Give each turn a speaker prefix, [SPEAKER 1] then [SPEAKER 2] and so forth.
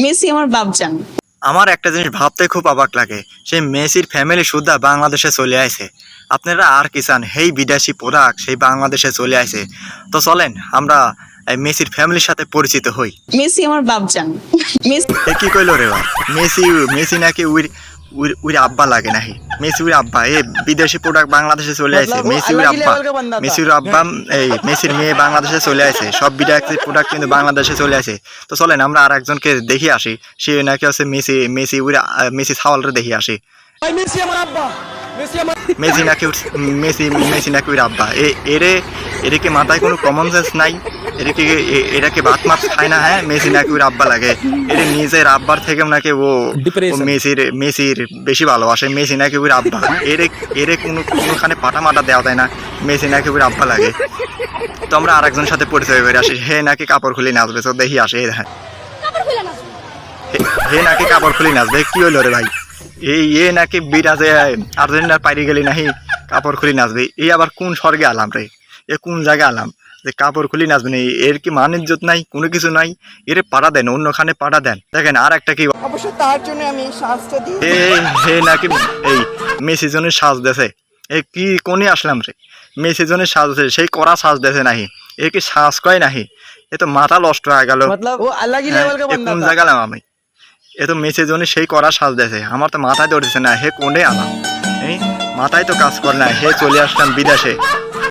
[SPEAKER 1] Messi আমার বাপজান।
[SPEAKER 2] আমার একটা জিনিস ভাবতে খুব অবাক লাগে, সেই মেসির ফ্যামিলি সুদ্ধা বাংলাদেশে চলে আসে। আপনারা আর কি চান? সেই বিদেশি প্রোডাক্ট সেই বাংলাদেশে চলে আসে। তো চলেন আমরা এই মেসির ফ্যামিলির সাথে পরিচিত হই।
[SPEAKER 1] মেসি আমার বাপজান। মেসি
[SPEAKER 2] এ কি কইলো রে ভাই? মেসি মেসি নাকি উইর উইর উইর আব্বা লাগে নাকি? মেসি উইর আব্বা এ বিদেশি প্রোডাক্ট বাংলাদেশে চলে আসে। মেসি উইর আব্বা, মেসির আব্বা এই মেসির মেয়ে বাংলাদেশে চলে আসে। সব বিদেশি প্রোডাক্ট কিন্তু বাংলাদেশে চলে আসে। তো চলেন আমরা আর একজনকে দেখি আসি। সে নাকি হচ্ছে মেসি মেসি উইর মেসি ছাওয়ালরে দেখি আসি।
[SPEAKER 3] মেসি আমার আব্বা, মেসি আমার
[SPEAKER 2] মেসি নাকি মেসি মেসি নাকি ওর আব্বা। এর কি মাথায় কোনো কমন সেন্স নাই? এরা কি ভাত মাছ খায় না? হ্যাঁ, মেসি নাকি ওর আব্বা লাগে। এর নিজের আব্বার থেকে নাকি ও মেসির বেশি ভালোবাসে। মেসি নাকি ওর আব্বা। এরে কোনোখানে পাটা মাটা দেওয়া যায় না। মেসি নাকি ওর আব্বা লাগে। তো আমরা আর একজনের সাথে পরিচয় করে আসি। হে নাকি কাপড় খুলে নাচবে। তো দেখি আসে। হে নাকি কাপড় খুলে নাচবে। কি হইলো রে ভাই? এ নাকি বিরাজে আর্জেন্টিনার পাইরে গেলি নাকি কাপড় খুলি নাচবে। এই আবার কোন স্বর্গে আলাম রে? এ কোন জায়গায় আলাম যে কাপড় খুলি নাচবে না? এর কি মান ইজ্জত নাই? কোনো কিছু নাই? এর পাড়া দেন, অন্যখানে পাড়া দেন। দেখেন আর একটা কি
[SPEAKER 3] অবশ্য তার জন্য আমি শাস্তি দিই।
[SPEAKER 2] হে নাকি এই মেসি জনের সাজ দেছে। এ কি কোনে আসলাম রে? মেসি জনের সাজ দেছে, সেই কড়া সাজ দেছে নাহি? এ কি সাজ কয় নাহি? এ তো মাথা নষ্ট হয়ে গেল।
[SPEAKER 3] मतलब वो अलग ही
[SPEAKER 2] হ্যাঁ,
[SPEAKER 3] लेवल का
[SPEAKER 2] এ
[SPEAKER 3] बंदा
[SPEAKER 2] কোন
[SPEAKER 3] था।
[SPEAKER 2] জায়গা আলাম আমি? এ তো মেসের জন্য সেই করা সাজ দেছে। আমার তো মাথায় ধরতেছে না। হে কোনে আলাম? এই মাথায় তো কাজ করে না। হে চলে আসলাম বিদেশে।